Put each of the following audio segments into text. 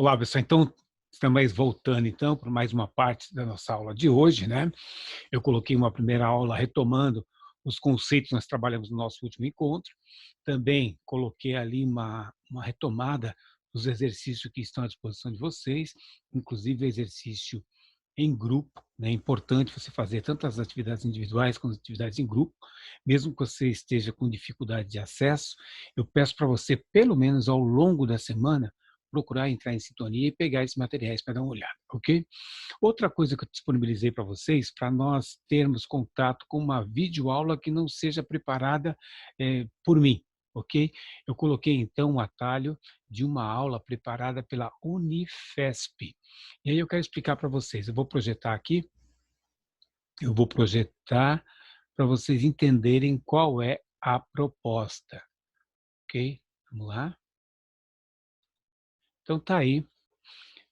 Olá, pessoal. Então, estamos voltando então para mais uma parte da nossa aula de hoje, né? Eu coloquei uma primeira aula retomando os conceitos que nós trabalhamos no nosso último encontro. Também coloquei ali uma retomada dos exercícios que estão à disposição de vocês, inclusive exercício em grupo, né? É importante você fazer tanto as atividades individuais quanto as atividades em grupo, mesmo que você esteja com dificuldade de acesso. Eu peço para você, pelo menos ao longo da semana, procurar entrar em sintonia e pegar esses materiais para dar uma olhada, ok? Outra coisa que eu disponibilizei para vocês, para nós termos contato com uma videoaula que não seja preparada por mim, ok? Eu coloquei então um atalho de uma aula preparada pela Unifesp. E aí eu quero explicar para vocês. Eu vou projetar aqui, eu vou projetar para vocês entenderem qual é a proposta, ok? Vamos lá. Então tá aí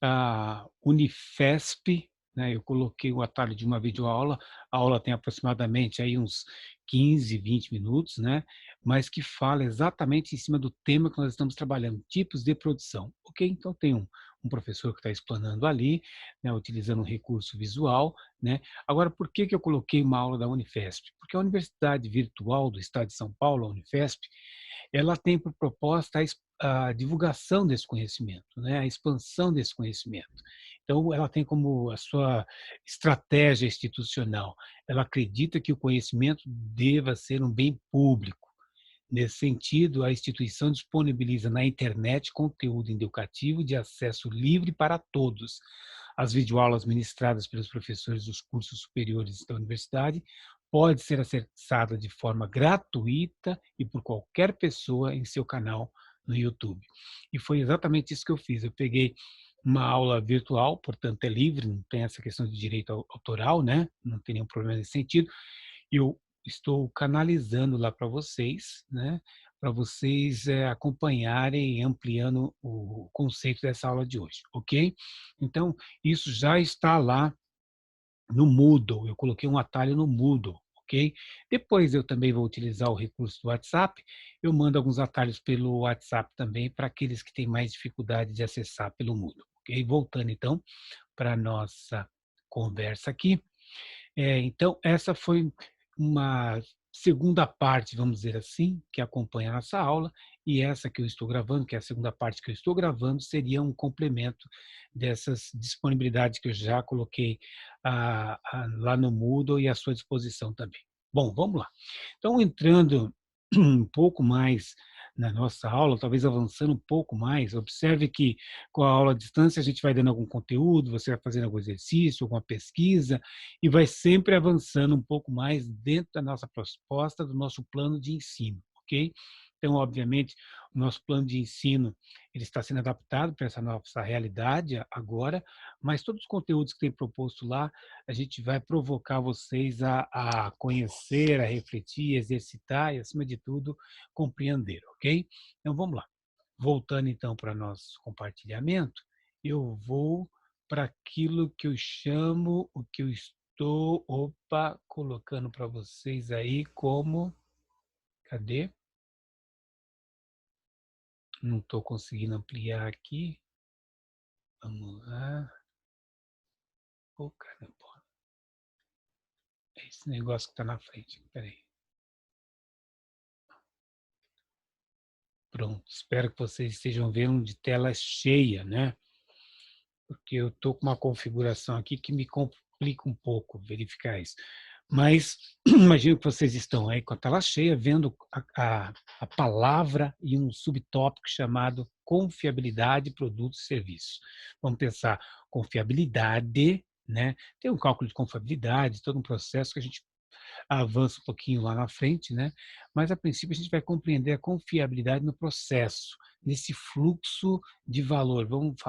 a Unifesp, né, eu coloquei o atalho de uma videoaula, a aula tem aproximadamente aí uns 15, 20 minutos, né, mas que fala exatamente em cima do tema que nós estamos trabalhando, tipos de produção. Ok? Então tem um professor que está explanando ali, né, utilizando um recurso visual, né. Agora, por que eu coloquei uma aula da Unifesp? Porque a Universidade Virtual do Estado de São Paulo, a Unifesp, ela tem por proposta a divulgação desse conhecimento, né, a expansão desse conhecimento. Então, ela tem como a sua estratégia institucional, ela acredita que o conhecimento deva ser um bem público. Nesse sentido, a instituição disponibiliza na internet conteúdo educativo de acesso livre para todos. As videoaulas ministradas pelos professores dos cursos superiores da universidade pode ser acessada de forma gratuita e por qualquer pessoa em seu canal no YouTube. E foi exatamente isso que eu fiz. Eu peguei uma aula virtual, portanto é livre, não tem essa questão de direito autoral, né? Não tem nenhum problema nesse sentido. Eu estou canalizando lá para vocês, né? Para vocês acompanharem e ampliando o conceito dessa aula de hoje, ok? Então, isso já está lá no Moodle, eu coloquei um atalho no Moodle, ok? Depois eu também vou utilizar o recurso do WhatsApp, eu mando alguns atalhos pelo WhatsApp também para aqueles que têm mais dificuldade de acessar pelo Moodle, ok? Voltando então para a nossa conversa aqui. Então, essa foi uma segunda parte, vamos dizer assim, que acompanha a nossa aula, e essa que eu estou gravando, que é a segunda parte que eu estou gravando, seria um complemento dessas disponibilidades que eu já coloquei lá no Moodle e à sua disposição também. Bom, vamos lá. Então, entrando um pouco mais na nossa aula, talvez avançando um pouco mais, observe que com a aula à distância a gente vai dando algum conteúdo, você vai fazendo algum exercício, alguma pesquisa, e vai sempre avançando um pouco mais dentro da nossa proposta, do nosso plano de ensino, ok? Então, obviamente, o nosso plano de ensino ele está sendo adaptado para essa nossa realidade agora, mas todos os conteúdos que tem proposto lá, a gente vai provocar vocês a conhecer, a refletir, exercitar e, acima de tudo, compreender, ok? Então, vamos lá. Voltando, então, para nosso compartilhamento, eu vou para aquilo que eu chamo, o que eu estou, colocando para vocês aí como, cadê? Não estou conseguindo ampliar aqui. Vamos lá. Oh, caramba. É esse negócio que está na frente. Espera aí. Pronto. Espero que vocês estejam vendo de tela cheia, né? Porque eu estou com uma configuração aqui que me complica um pouco verificar isso. Mas imagino que vocês estão aí com a tela cheia, vendo a palavra e um subtópico chamado confiabilidade, produtos e serviços. Vamos pensar confiabilidade, né? Tem um cálculo de confiabilidade, todo um processo que a gente avança um pouquinho lá na frente, né? Mas a princípio a gente vai compreender a confiabilidade no processo, nesse fluxo de valor. Vamos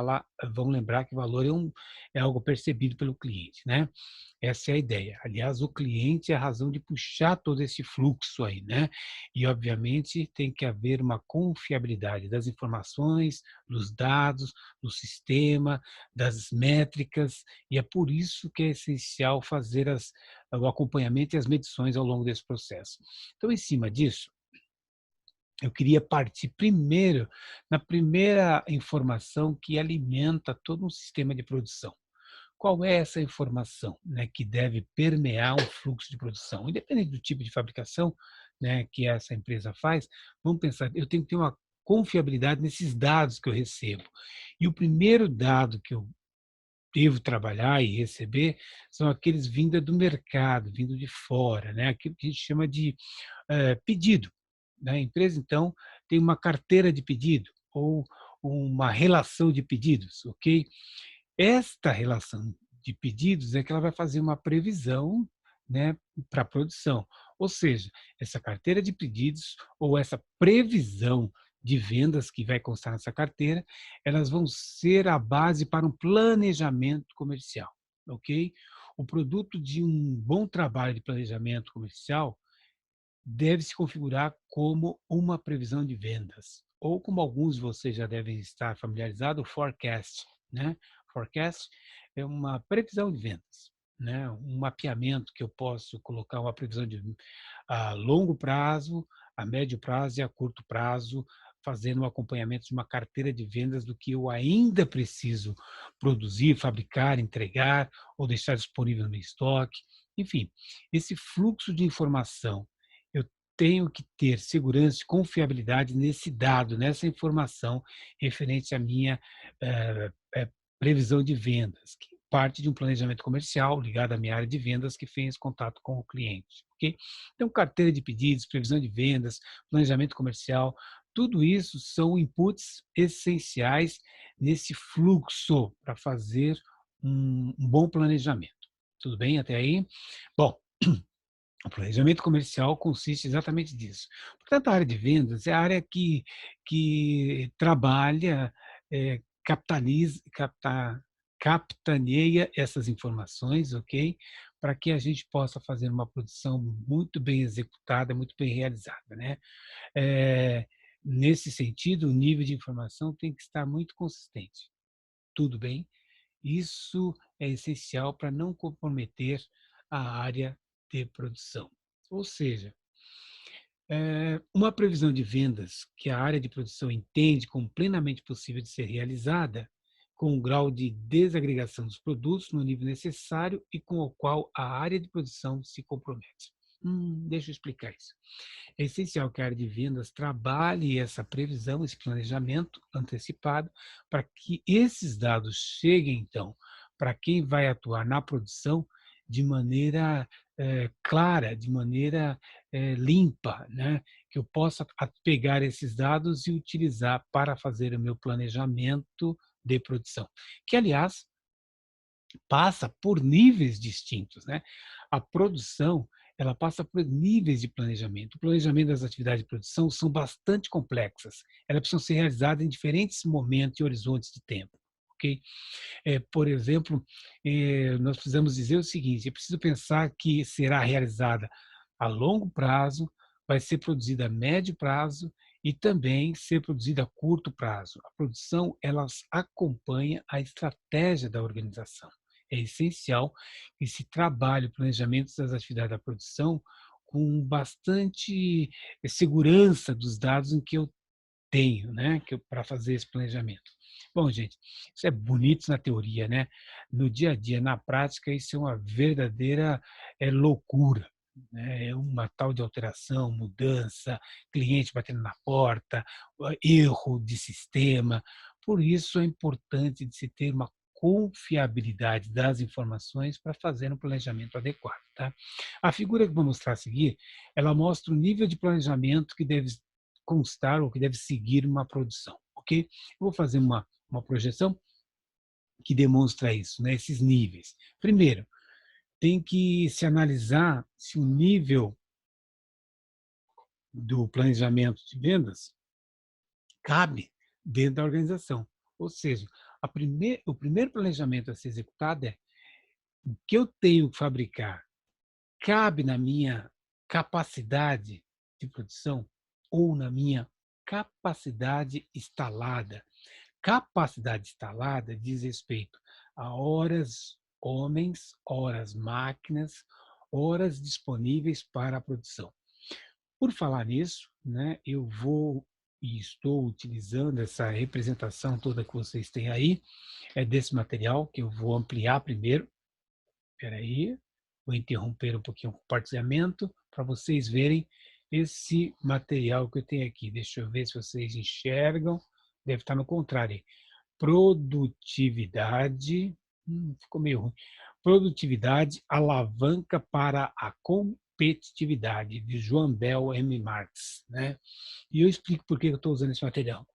lembrar que valor é algo percebido pelo cliente, né? Essa é a ideia. Aliás, o cliente é a razão de puxar todo esse fluxo aí, né? E, obviamente, tem que haver uma confiabilidade das informações, dos dados, do sistema, das métricas, e é por isso que é essencial fazer o acompanhamento e as medições ao longo desse processo. Então, em cima disso, eu queria partir primeiro na primeira informação que alimenta todo um sistema de produção. Qual é essa informação, né, que deve permear um fluxo de produção? Independente do tipo de fabricação, né, que essa empresa faz, vamos pensar, eu tenho que ter uma confiabilidade nesses dados que eu recebo. E o primeiro dado que eu devo trabalhar e receber são aqueles vinda do mercado, vindo de fora, né, aquilo que a gente chama de pedido, né. A empresa, então, tem uma carteira de pedido ou uma relação de pedidos, ok? Esta relação de pedidos é que ela vai fazer uma previsão, né, para a produção. Ou seja, essa carteira de pedidos ou essa previsão de vendas que vai constar nessa carteira, elas vão ser a base para um planejamento comercial, ok? O produto de um bom trabalho de planejamento comercial deve se configurar como uma previsão de vendas, ou como alguns de vocês já devem estar familiarizados, o forecast, né? Forecast é uma previsão de vendas, né? Um mapeamento que eu posso colocar uma previsão de a longo prazo, a médio prazo e a curto prazo, fazendo um acompanhamento de uma carteira de vendas do que eu ainda preciso produzir, fabricar, entregar ou deixar disponível no meu estoque. Enfim, esse fluxo de informação eu tenho que ter segurança e confiabilidade nesse dado, nessa informação referente à minha previsão de vendas, que parte de um planejamento comercial ligado à minha área de vendas que fez contato com o cliente, ok? Então, carteira de pedidos, previsão de vendas, planejamento comercial, tudo isso são inputs essenciais nesse fluxo para fazer um bom planejamento. Tudo bem até aí? Bom, o planejamento comercial consiste exatamente disso. Portanto, a área de vendas é a área que trabalha, capitaliza capitaneia essas informações, ok? Para que a gente possa fazer uma produção muito bem executada, muito bem realizada, né. Eh, Nesse sentido, o nível de informação tem que estar muito consistente. Tudo bem? Isso é essencial para não comprometer a área de produção. Ou seja, uma previsão de vendas que a área de produção entende como plenamente possível de ser realizada, com um grau de desagregação dos produtos no nível necessário e com o qual a área de produção se compromete. Deixa eu explicar isso. É essencial que a área de vendas trabalhe essa previsão, esse planejamento antecipado, para que esses dados cheguem, então, para quem vai atuar na produção de maneira clara, de maneira limpa, né? Que eu possa pegar esses dados e utilizar para fazer o meu planejamento de produção. Que, aliás, passa por níveis distintos, né? A produção, ela passa por níveis de planejamento. O planejamento das atividades de produção são bastante complexas. Elas precisam ser realizadas em diferentes momentos e horizontes de tempo, ok? Por exemplo, nós precisamos dizer o seguinte: é preciso pensar que será realizada a longo prazo, vai ser produzida a médio prazo e também ser produzida a curto prazo. A produção, ela acompanha a estratégia da organização. É essencial que se trabalhe o planejamento das atividades da produção com bastante segurança dos dados em que eu tenho, né, que para fazer esse planejamento. Bom, gente, isso é bonito na teoria, né? No dia a dia, na prática, isso é uma verdadeira loucura, né? É uma tal de alteração, mudança, cliente batendo na porta, erro de sistema. Por isso é importante de se ter uma confiabilidade das informações para fazer um planejamento adequado, tá? A figura que vou mostrar a seguir, ela mostra o nível de planejamento que deve constar ou que deve seguir uma produção, ok? Eu vou fazer uma projeção que demonstra isso, né, esses níveis. Primeiro, tem que se analisar se o nível do planejamento de vendas cabe dentro da organização. Ou seja, o primeiro planejamento a ser executado é o que eu tenho que fabricar cabe na minha capacidade de produção ou na minha capacidade instalada. Capacidade instalada diz respeito a horas homens, horas máquinas, horas disponíveis para a produção. Por falar nisso, né, eu vou e estou utilizando essa representação toda que vocês têm aí, é desse material que eu vou ampliar primeiro. Espera aí, vou interromper um pouquinho o compartilhamento para vocês verem esse material que eu tenho aqui. Deixa eu ver se vocês enxergam. Deve estar no contrário aí. Produtividade, ficou meio ruim. Produtividade, alavanca para a competitividade, de João Bel M. Marx, né? E eu explico por que eu estou usando esse material.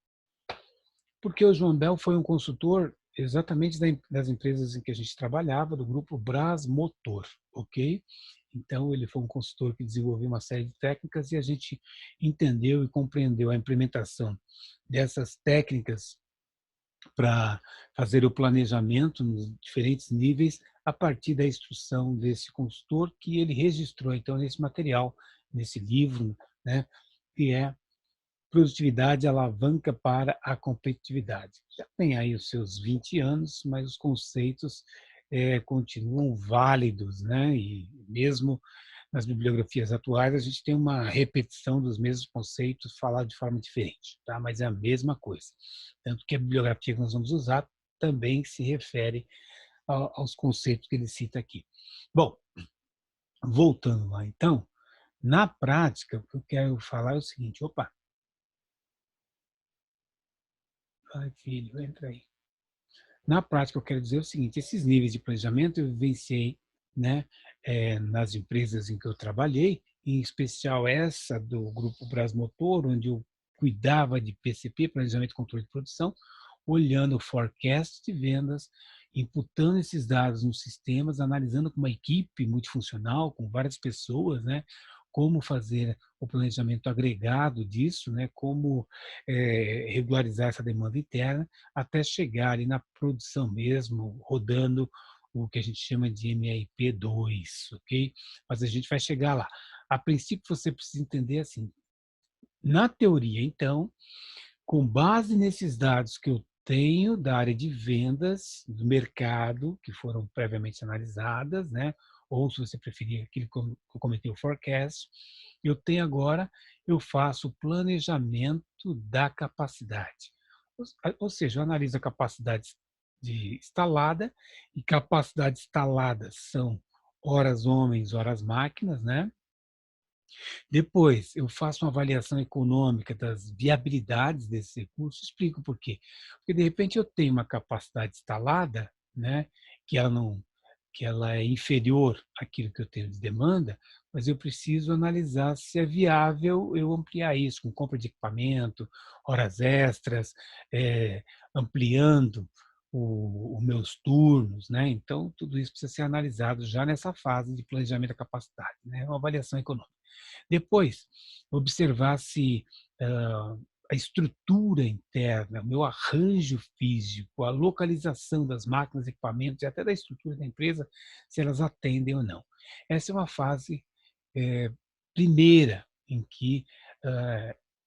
Porque o João Bel foi um consultor exatamente das empresas em que a gente trabalhava, do grupo Brás Motor, ok? Então, ele foi um consultor que desenvolveu uma série de técnicas e a gente entendeu e compreendeu a implementação dessas técnicas para fazer o planejamento nos diferentes níveis a partir da instrução desse consultor que ele registrou, então, nesse material, nesse livro, né, que é Produtividade Alavanca para a Competitividade. Já tem aí os seus 20 anos, mas os conceitos continuam válidos, né? E mesmo nas bibliografias atuais, a gente tem uma repetição dos mesmos conceitos, falado de forma diferente, tá? Mas é a mesma coisa. Tanto que a bibliografia que nós vamos usar também se refere aos conceitos que ele cita aqui. Bom, voltando lá então, na prática, o que eu quero falar é o seguinte, opa, ai filho, entra aí. Na prática, eu quero dizer o seguinte, esses níveis de planejamento eu vivenciei, né, nas empresas em que eu trabalhei, em especial essa do Grupo Brasmotor, onde eu cuidava de PCP, Planejamento e Controle de Produção, olhando o forecast de vendas, imputando esses dados nos sistemas, analisando com uma equipe multifuncional, com várias pessoas, né, como fazer o planejamento agregado disso, né, como regularizar essa demanda interna, até chegar ali na produção mesmo, rodando o que a gente chama de MRP2, ok? Mas a gente vai chegar lá. A princípio, você precisa entender assim, na teoria, então, com base nesses dados que eu tenho da área de vendas, do mercado, que foram previamente analisadas, né? Ou, se você preferir, aquele que eu comentei, o forecast, eu tenho agora, eu faço o planejamento da capacidade. Ou seja, eu analiso a capacidade instalada, e capacidade instalada são horas homens, horas máquinas, né? Depois, eu faço uma avaliação econômica das viabilidades desses recursos, explico por quê. Porque, de repente, eu tenho uma capacidade instalada, né, que ela não que ela é inferior àquilo que eu tenho de demanda, mas eu preciso analisar se é viável eu ampliar isso com compra de equipamento, horas extras, ampliando os meus turnos, né? Então, tudo isso precisa ser analisado já nessa fase de planejamento da capacidade, né? Uma avaliação econômica. Depois, observar se a estrutura interna, o meu arranjo físico, a localização das máquinas, equipamentos e até da estrutura da empresa, se elas atendem ou não. Essa é uma fase primeira em que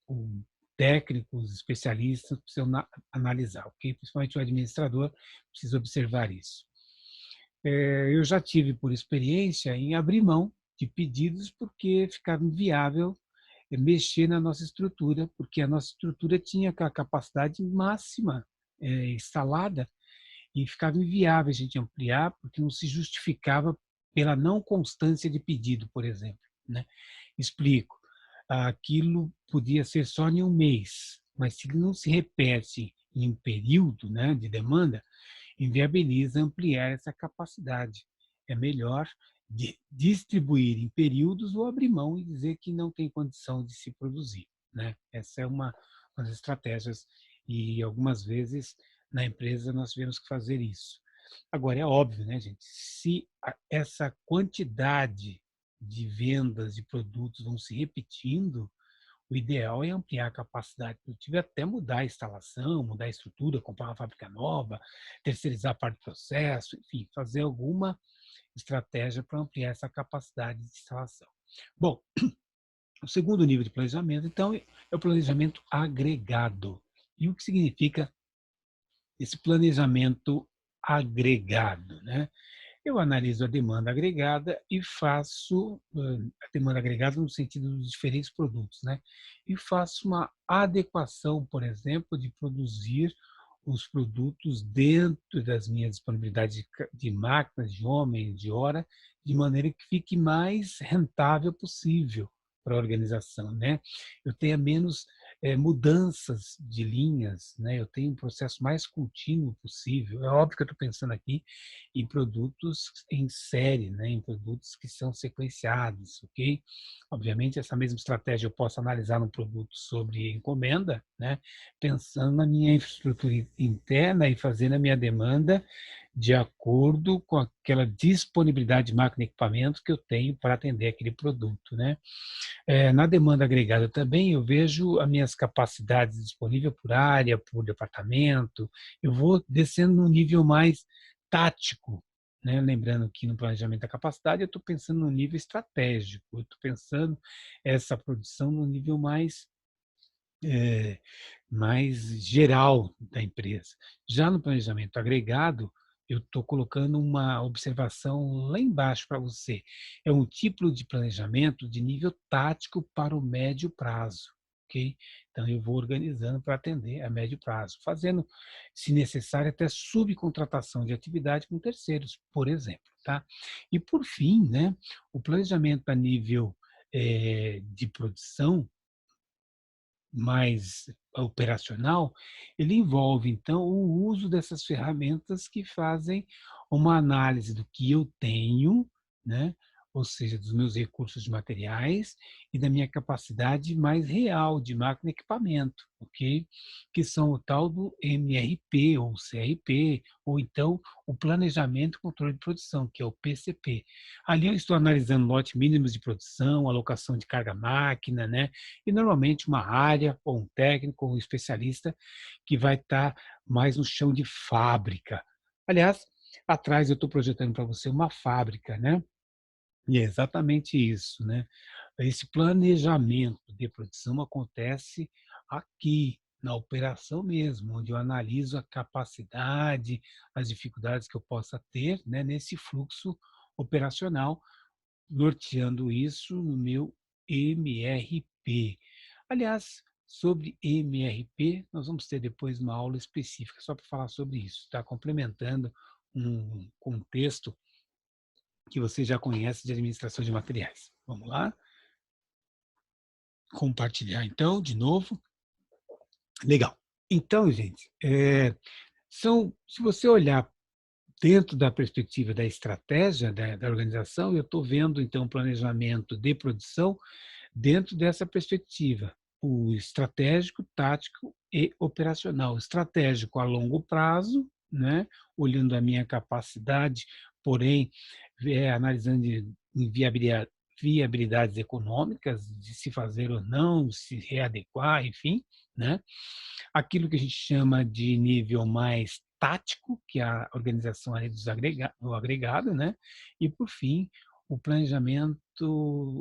o técnicos, especialistas precisam analisar, ok? Principalmente o administrador precisa observar isso. Eu já tive por experiência em abrir mão de pedidos porque ficava inviável mexer na nossa estrutura, porque a nossa estrutura tinha a capacidade máxima instalada e ficava inviável a gente ampliar porque não se justificava pela não constância de pedido, por exemplo, né? Explico. Aquilo podia ser só em um mês, mas se não se repete em um período, né, de demanda, inviabiliza ampliar essa capacidade. É melhor distribuir em períodos ou abrir mão e dizer que não tem condição de se produzir, né? Essa é uma das estratégias e algumas vezes na empresa nós tivemos que fazer isso. Agora, é óbvio, né, gente? Se essa quantidade de vendas de produtos vão se repetindo, o ideal é ampliar a capacidade produtiva e até mudar a instalação, mudar a estrutura, comprar uma fábrica nova, terceirizar a parte do processo, enfim, fazer alguma estratégia para ampliar essa capacidade de instalação. Bom, o segundo nível de planejamento, então, é o planejamento agregado. E o que significa esse planejamento agregado, né? eu analiso a demanda agregada e faço a demanda agregada no sentido dos diferentes produtos, né? E faço uma adequação, por exemplo, de produzir os produtos dentro das minhas disponibilidades de máquinas, de homens, de hora, de maneira que fique mais rentável possível para a organização, né? Eu tenha menos mudanças de linhas, né? Eu tenho um processo mais contínuo possível. É óbvio que eu estou pensando aqui em produtos em série, né? Em produtos que são sequenciados, ok? Obviamente, essa mesma estratégia eu posso analisar no produto sobre encomenda, né? Pensando na minha infraestrutura interna e fazendo a minha demanda de acordo com aquela disponibilidade de máquina e equipamento que eu tenho para atender aquele produto, né? Na demanda agregada também eu vejo as minhas capacidades disponíveis por área, por departamento, eu vou descendo num nível mais tático, né? Lembrando que no planejamento da capacidade eu estou pensando no nível estratégico, eu estou pensando essa produção no nível eh, mais geral da empresa. Já no planejamento agregado, eu estou colocando uma observação lá embaixo para você. É um tipo de planejamento de nível tático para o médio prazo. Ok? Então, eu vou organizando para atender a médio prazo, fazendo, se necessário, até subcontratação de atividade com terceiros, por exemplo. Tá? E, por fim, né, o planejamento a nível de produção, mais operacional, ele envolve, então, o uso dessas ferramentas que fazem uma análise do que eu tenho, né? Ou seja, dos meus recursos de materiais e da minha capacidade mais real de máquina e equipamento, ok? Que são o tal do MRP ou CRP, ou então o Planejamento e Controle de Produção, que é o PCP. Ali eu estou analisando lotes mínimos de produção, alocação de carga máquina, né? E normalmente uma área, ou um técnico, ou um especialista que vai estar mais no chão de fábrica. Aliás, atrás eu estou projetando para você uma fábrica, né? E é exatamente isso, né? Esse planejamento de produção acontece aqui, na operação mesmo, onde eu analiso a capacidade, as dificuldades que eu possa ter, né, nesse fluxo operacional, norteando isso no meu MRP. Aliás, sobre MRP, nós vamos ter depois uma aula específica só para falar sobre isso, está complementando um contexto que você já conhece de administração de materiais. Vamos lá? Compartilhar então, de novo. Legal. Então, gente, se você olhar dentro da perspectiva da estratégia da organização, eu estou vendo, então, o planejamento de produção dentro dessa perspectiva, o estratégico, tático e operacional. Estratégico a longo prazo, né? Olhando a minha capacidade, porém, analisando viabilidades econômicas de se fazer ou não, se readequar, enfim, né? Aquilo que a gente chama de nível mais tático, que é a organização ali do agregado, né? E, por fim, o planejamento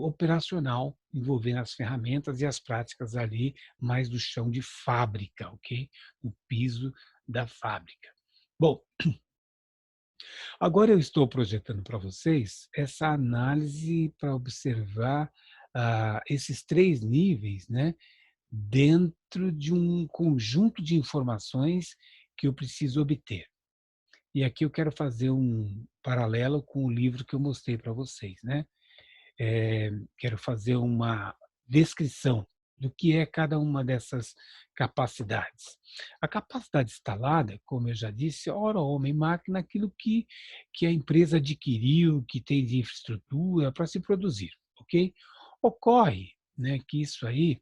operacional, envolvendo as ferramentas e as práticas ali mais do chão de fábrica, ok? O piso da fábrica. Bom, agora eu estou projetando para vocês essa análise para observar esses três níveis, né? Dentro de um conjunto de informações que eu preciso obter. E aqui eu quero fazer um paralelo com o livro que eu mostrei para vocês, né? Quero fazer uma descrição do que é cada uma dessas capacidades. A capacidade instalada, como eu já disse, ora homem máquina, aquilo que a empresa adquiriu, que tem de infraestrutura para se produzir, ok? Ocorre, né, que isso aí,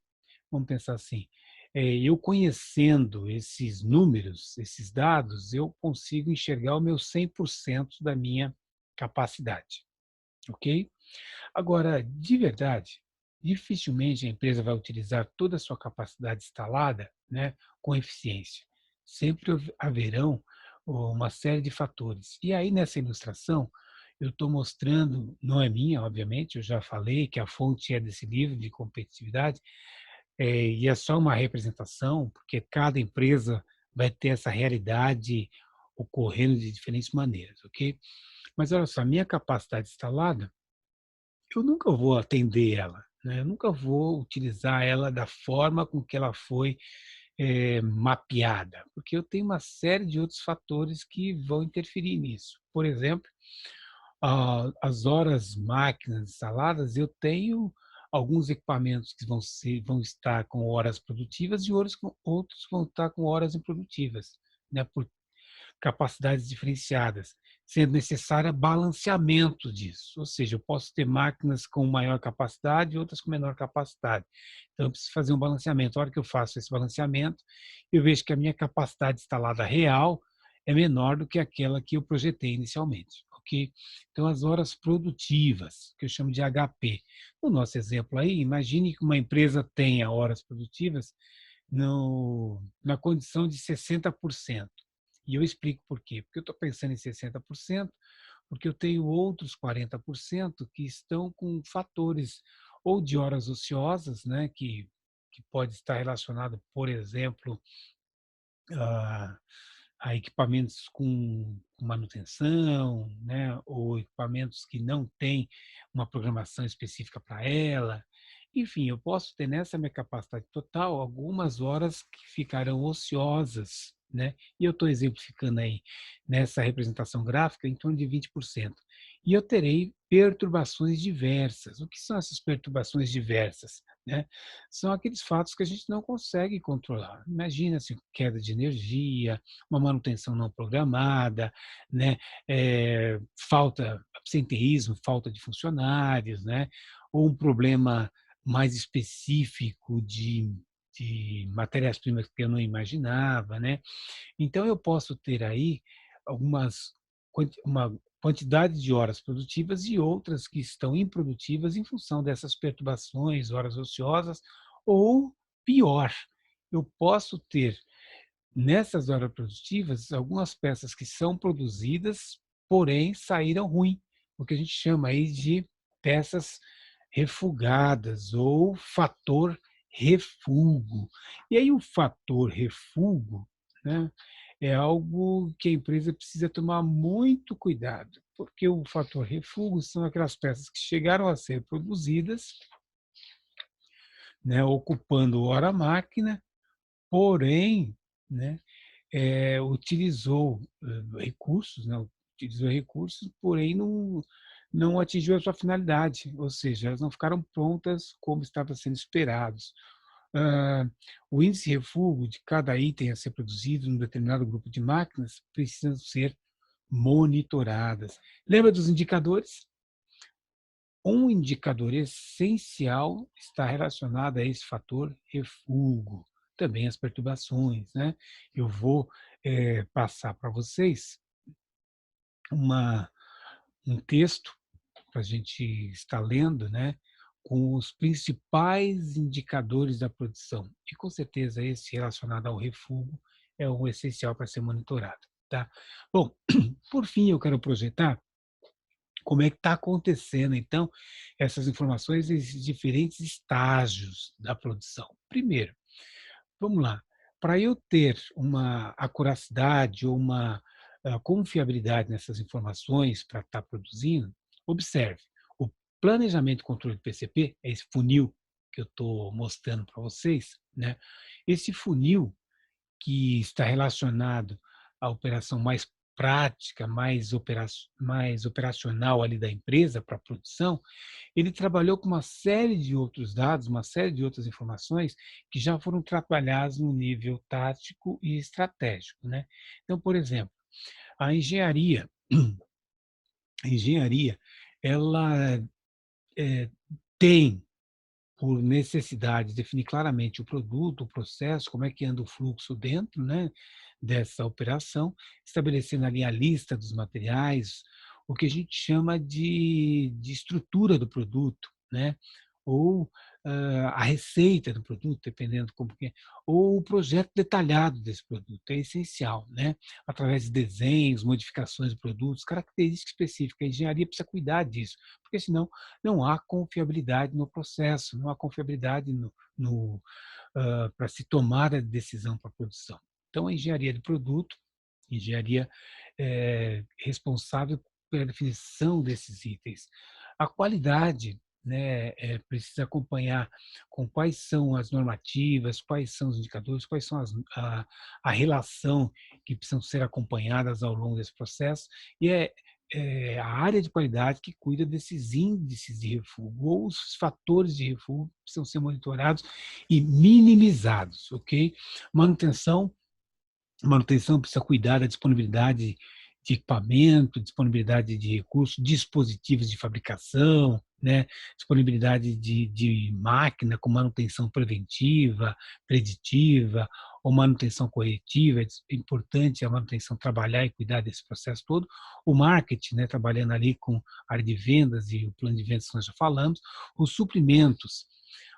vamos pensar assim, eu conhecendo esses números, esses dados, eu consigo enxergar o meu 100% da minha capacidade, ok? Agora, de verdade, dificilmente a empresa vai utilizar toda a sua capacidade instalada, né, com eficiência. Sempre haverão uma série de fatores. E aí, nessa ilustração, eu estou mostrando, não é minha, obviamente, eu já falei que a fonte é desse livro de competitividade, e é só uma representação, porque cada empresa vai ter essa realidade ocorrendo de diferentes maneiras, ok? Mas olha só, a minha capacidade instalada, eu nunca vou atender ela, né, eu nunca vou utilizar ela da forma com que ela foi, mapeada, porque eu tenho uma série de outros fatores que vão interferir nisso. Por exemplo, as horas máquinas instaladas, eu tenho alguns equipamentos que vão estar com horas produtivas e outros vão estar com horas improdutivas, né, por capacidades diferenciadas, sendo necessário balanceamento disso, ou seja, eu posso ter máquinas com maior capacidade e outras com menor capacidade. Então eu preciso fazer um balanceamento. A hora que eu faço esse balanceamento, eu vejo que a minha capacidade instalada real é menor do que aquela que eu projetei inicialmente, ok? Então as horas produtivas, que eu chamo de HP. No nosso exemplo aí, imagine que uma empresa tenha horas produtivas na condição de 60%. E eu explico por quê. Porque eu estou pensando em 60%, porque eu tenho outros 40% que estão com fatores ou de horas ociosas, né, que pode estar relacionado, por exemplo, a, a equipamentos com manutenção, né, ou equipamentos que não têm uma programação específica para ela. Enfim, eu posso ter nessa minha capacidade total algumas horas que ficarão ociosas, né? E eu estou exemplificando aí nessa representação gráfica em torno de 20%. E eu terei perturbações diversas. O que são essas perturbações diversas? Né? São aqueles fatos que a gente não consegue controlar. Imagina assim, queda de energia, uma manutenção não programada, né? Absenteísmo, falta de funcionários, né? Ou um problema mais específico de matérias-primas que eu não imaginava, né? Então eu posso ter aí algumas uma quantidade de horas produtivas e outras que estão improdutivas em função dessas perturbações, horas ociosas, ou pior, eu posso ter nessas horas produtivas algumas peças que são produzidas, porém saíram ruim, o que a gente chama aí de peças refugadas ou fator refúgio. E aí o fator refúgio, né, é algo que a empresa precisa tomar muito cuidado, porque o fator refúgio são aquelas peças que chegaram a ser produzidas, né, ocupando hora máquina, porém, né, utilizou recursos, porém não atingiu a sua finalidade, ou seja, elas não ficaram prontas como estava sendo esperados. Ah, o índice de refúgio de cada item a ser produzido num determinado grupo de máquinas precisam ser monitoradas. Lembra dos indicadores? Um indicador essencial está relacionado a esse fator refúgio, também as perturbações, né? Eu vou passar para vocês uma, um texto para a gente estar lendo, né? Com os principais indicadores da produção. E com certeza esse relacionado ao refúgio é o essencial para ser monitorado, tá? Bom, por fim eu quero projetar como é que está acontecendo, então, essas informações, esses diferentes estágios da produção. Primeiro, vamos lá, para eu ter uma acuracidade ou uma confiabilidade nessas informações para estar produzindo, observe, o planejamento e controle do PCP, é esse funil que eu estou mostrando para vocês, né? Esse funil que está relacionado à operação mais prática, mais operacional ali da empresa para a produção, ele trabalhou com uma série de outros dados, uma série de outras informações que já foram trabalhadas no nível tático e estratégico, né? Então, por exemplo, a engenharia, a engenharia, ela tem por necessidade, definir claramente o produto, o processo, como é que anda o fluxo dentro, né, dessa operação, estabelecendo ali a lista dos materiais, o que a gente chama de estrutura do produto, né, ou a receita do produto, dependendo como que é, ou o projeto detalhado desse produto, é essencial, né, através de desenhos, modificações de produtos, características específicas. A engenharia precisa cuidar disso, porque senão não há confiabilidade no processo, não há confiabilidade para se tomar a decisão para a produção. Então, a engenharia de produto, engenharia responsável pela definição desses itens. A qualidade, né, precisa acompanhar com quais são as normativas, quais são os indicadores, quais são a relação que precisam ser acompanhadas ao longo desse processo, e é a área de qualidade que cuida desses índices de refúgio, ou os fatores de refúgio que precisam ser monitorados e minimizados, ok? Manutenção Manutenção precisa cuidar da disponibilidade de equipamento, disponibilidade de recursos, dispositivos de fabricação, né, disponibilidade de máquina com manutenção preventiva, preditiva ou manutenção corretiva. É importante a manutenção trabalhar e cuidar desse processo todo. O marketing, né, trabalhando ali com a área de vendas e o plano de vendas que nós já falamos. Os suprimentos,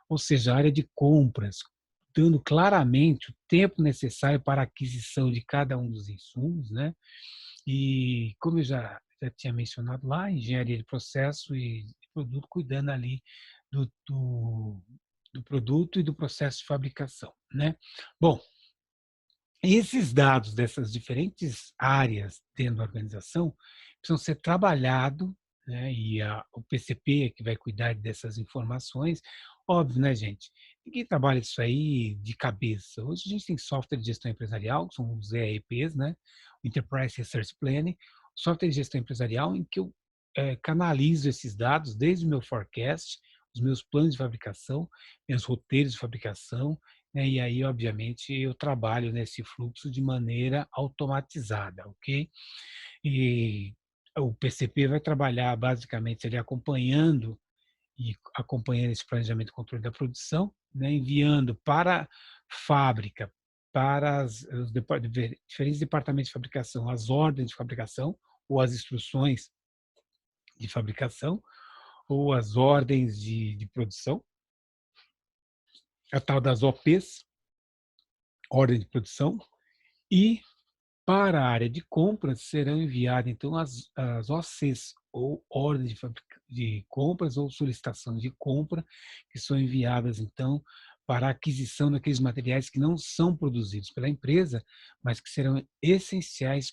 ou seja, a área de compras, dando claramente o tempo necessário para a aquisição de cada um dos insumos, né? E como eu já tinha mencionado lá, engenharia de processo e de produto, cuidando ali do produto e do processo de fabricação, né? Bom, esses dados dessas diferentes áreas dentro da organização precisam ser trabalhados, né? E o PCP é que vai cuidar dessas informações. Óbvio, né, gente? Ninguém trabalha isso aí de cabeça. Hoje a gente tem software de gestão empresarial, que são os ERPs, né? O Enterprise Resource Planning, software de gestão empresarial em que eu canalizo esses dados desde o meu forecast, os meus planos de fabricação, meus roteiros de fabricação, né, e aí, obviamente, eu trabalho nesse fluxo de maneira automatizada, ok? E o PCP vai trabalhar basicamente ali acompanhando esse planejamento e controle da produção, né, enviando para a fábrica, para os diferentes departamentos de fabricação, as ordens de fabricação ou as instruções de fabricação ou as ordens de produção, a tal das OPs, ordem de produção, e para a área de compras serão enviadas, então, as OCs, ou ordens de compras ou solicitações de compra, que são enviadas, então, para a aquisição daqueles materiais que não são produzidos pela empresa, mas que serão essenciais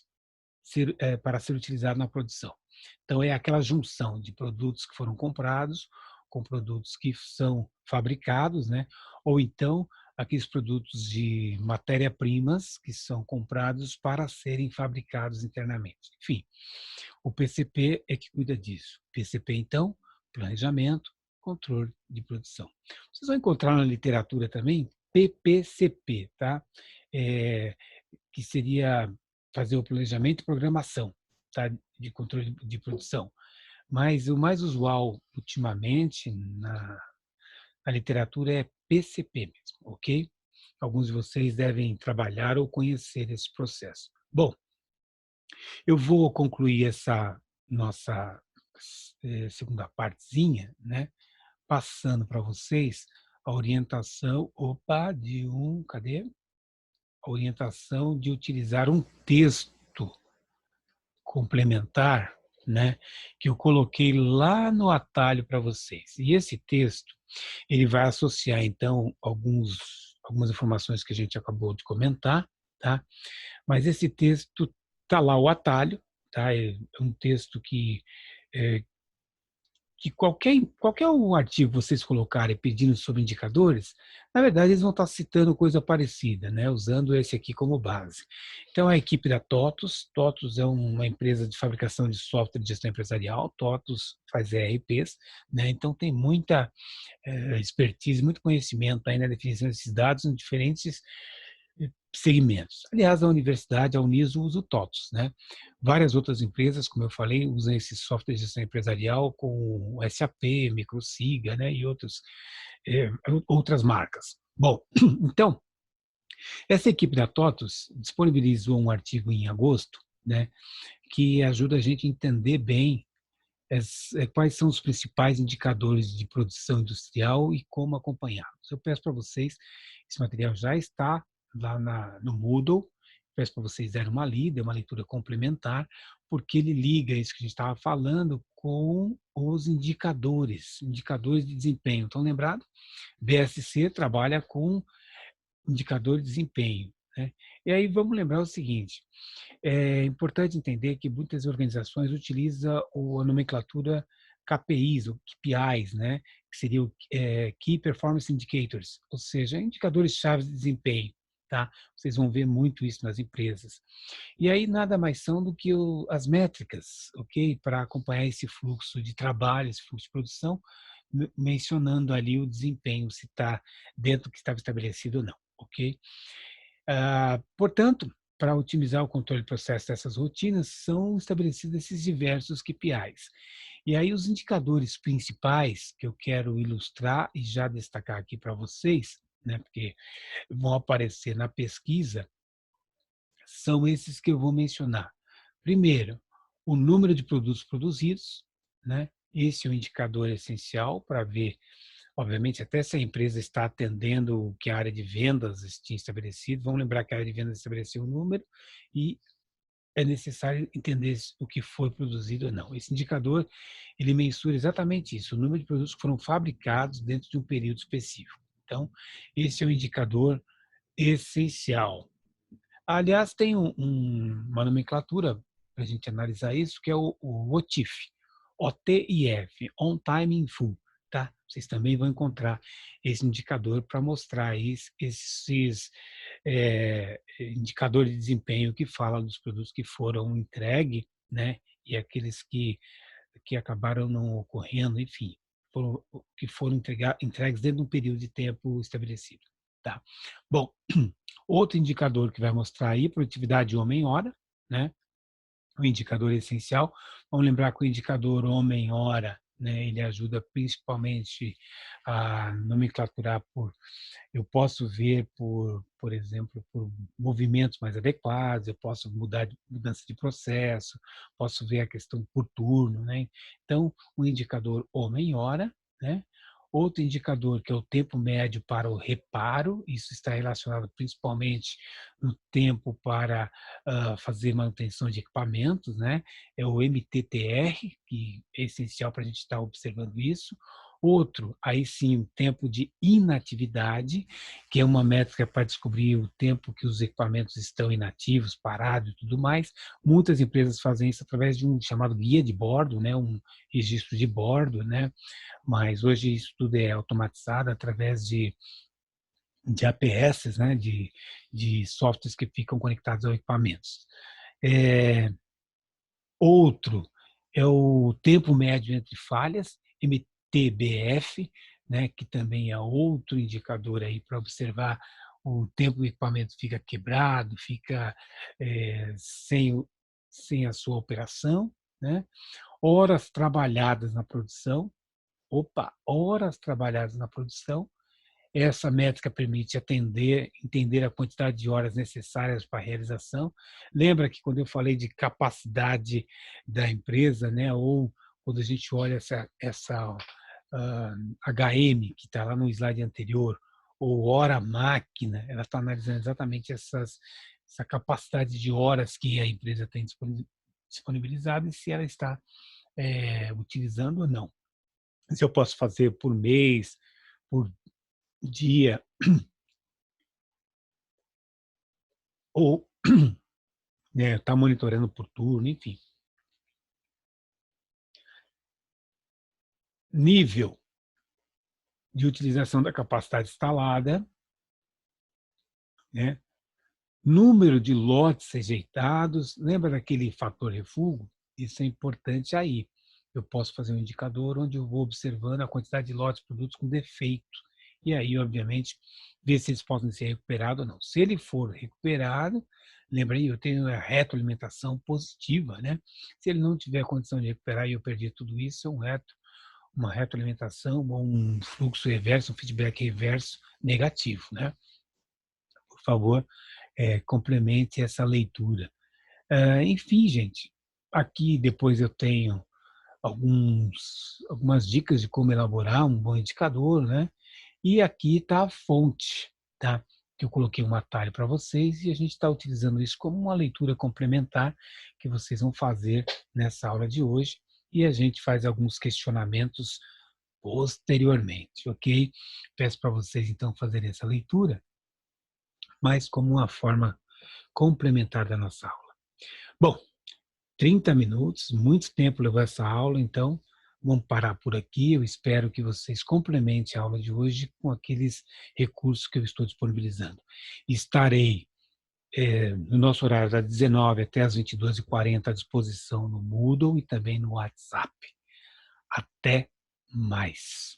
para ser utilizado na produção. Então, é aquela junção de produtos que foram comprados com produtos que são fabricados, né? Ou então aqueles produtos de matéria-primas que são comprados para serem fabricados internamente. Enfim, o PCP é que cuida disso. PCP, então, planejamento, controle de produção. Vocês vão encontrar na literatura também PPCP, tá? Que seria fazer o planejamento e programação, tá? De controle de produção. Mas o mais usual ultimamente na literatura é PCP mesmo, ok? Alguns de vocês devem trabalhar ou conhecer esse processo. Bom, eu vou concluir essa nossa segunda partezinha, né? Passando para vocês a orientação, cadê? A orientação de utilizar um texto complementar, né, que eu coloquei lá no atalho para vocês. E esse texto, ele vai associar, então, algumas informações que a gente acabou de comentar, tá? Mas esse texto tá lá o atalho, tá? É um texto é, que qualquer um artigo que vocês colocarem pedindo sobre indicadores, na verdade eles vão estar citando coisa parecida, né, usando esse aqui como base. Então a equipe da TOTUS é uma empresa de fabricação de software de gestão empresarial, TOTUS faz ERPs, né, então tem muita expertise, muito conhecimento aí na definição desses dados em diferentes segmentos. Aliás, a universidade, a Uniso, usa o TOTUS, né? Várias outras empresas, como eu falei, usam esse software de gestão empresarial com o SAP, Microsiga, né? E outras marcas. Bom, então, essa equipe da TOTUS disponibilizou um artigo em agosto, né? Que ajuda a gente a entender bem quais são os principais indicadores de produção industrial e como acompanhá-los. Eu peço para vocês, esse material já está lá no Moodle, peço para vocês darem uma lida, uma leitura complementar, porque ele liga isso que a gente estava falando com os indicadores de desempenho. Estão lembrados? BSC trabalha com indicador de desempenho. né? E aí vamos lembrar o seguinte, é importante entender que muitas organizações utilizam a nomenclatura KPIs, ou KPIs, né? Que seria o Key Performance Indicators, ou seja, indicadores-chave de desempenho. Tá? Vocês vão ver muito isso nas empresas. E aí nada mais são do que as métricas, ok? Para acompanhar esse fluxo de trabalho, esse fluxo de produção, mencionando ali o desempenho, se está dentro do que estava estabelecido ou não, ok? Portanto, para otimizar o controle do processo dessas rotinas, são estabelecidos esses diversos KPIs. E aí os indicadores principais que eu quero ilustrar e já destacar aqui para vocês, né, porque vão aparecer na pesquisa, são esses que eu vou mencionar. Primeiro, o número de produtos produzidos, né? Esse é um indicador essencial para ver, obviamente, até se a empresa está atendendo o que a área de vendas tinha estabelecido. Vamos lembrar que a área de vendas estabeleceu um número e é necessário entender o que foi produzido ou não. Esse indicador, ele mensura exatamente isso, o número de produtos que foram fabricados dentro de um período específico. Então, esse é um indicador essencial. Aliás, tem uma nomenclatura para a gente analisar isso, que é o OTIF, OTIF, On Time in Full. Tá? Vocês também vão encontrar esse indicador para mostrar esses indicadores de desempenho que fala dos produtos que foram entregues, né? E aqueles que acabaram não ocorrendo, enfim, que foram entregues dentro de um período de tempo estabelecido. Tá? Bom, outro indicador que vai mostrar aí, produtividade homem-hora, né? O indicador essencial. Vamos lembrar que o indicador homem-hora, né, ele ajuda principalmente a nomenclaturar eu posso ver por exemplo, por movimentos mais adequados, eu posso mudança de processo, posso ver a questão por turno, né? Então, o indicador homem-hora, né? Outro indicador que é o tempo médio para o reparo, isso está relacionado principalmente no tempo para fazer manutenção de equipamentos, né? É o MTTR, que é essencial para a gente estar observando isso. Outro, aí sim, o tempo de inatividade, que é uma métrica para descobrir o tempo que os equipamentos estão inativos, parados e tudo mais. Muitas empresas fazem isso através de um chamado guia de bordo, né? Um registro de bordo, né? Mas hoje isso tudo é automatizado através de APS, né? De softwares que ficam conectados aos equipamentos. Outro é o tempo médio entre falhas, MTBF, né, que também é outro indicador aí para observar o tempo que o equipamento fica quebrado, fica sem a sua operação, né? Horas trabalhadas na produção, horas trabalhadas na produção. Essa métrica permite entender a quantidade de horas necessárias para a realização. Lembra que quando eu falei de capacidade da empresa, né, ou quando a gente olha essa HM, que está lá no slide anterior, ou hora-máquina, ela está analisando exatamente essa capacidade de horas que a empresa tem disponibilizada e se ela está utilizando ou não. Se eu posso fazer por mês, por dia, ou está monitorando por turno, enfim. Nível de utilização da capacidade instalada, né? Número de lotes rejeitados, lembra daquele fator refúgio? Isso é importante aí. Eu posso fazer um indicador onde eu vou observando a quantidade de lotes de produtos com defeito. E aí, obviamente, ver se eles podem ser recuperados ou não. Se ele for recuperado, lembra aí, eu tenho a retroalimentação positiva, né? Se ele não tiver condição de recuperar e eu perdi tudo isso, é uma retroalimentação ou um fluxo reverso, um feedback reverso negativo, né? Por favor, complemente essa leitura. Enfim, gente, aqui depois eu tenho algumas dicas de como elaborar um bom indicador, né? E aqui está a fonte, tá? Que eu coloquei um atalho para vocês e a gente está utilizando isso como uma leitura complementar que vocês vão fazer nessa aula de hoje e a gente faz alguns questionamentos posteriormente, ok? Peço para vocês então fazerem essa leitura mas como uma forma complementar da nossa aula. Bom, 30 minutos, muito tempo levou essa aula, então vamos parar por aqui. Eu espero que vocês complementem a aula de hoje com aqueles recursos que eu estou disponibilizando. Estarei no nosso horário das 19 até as 22h40 à disposição no Moodle e também no WhatsApp. Até mais.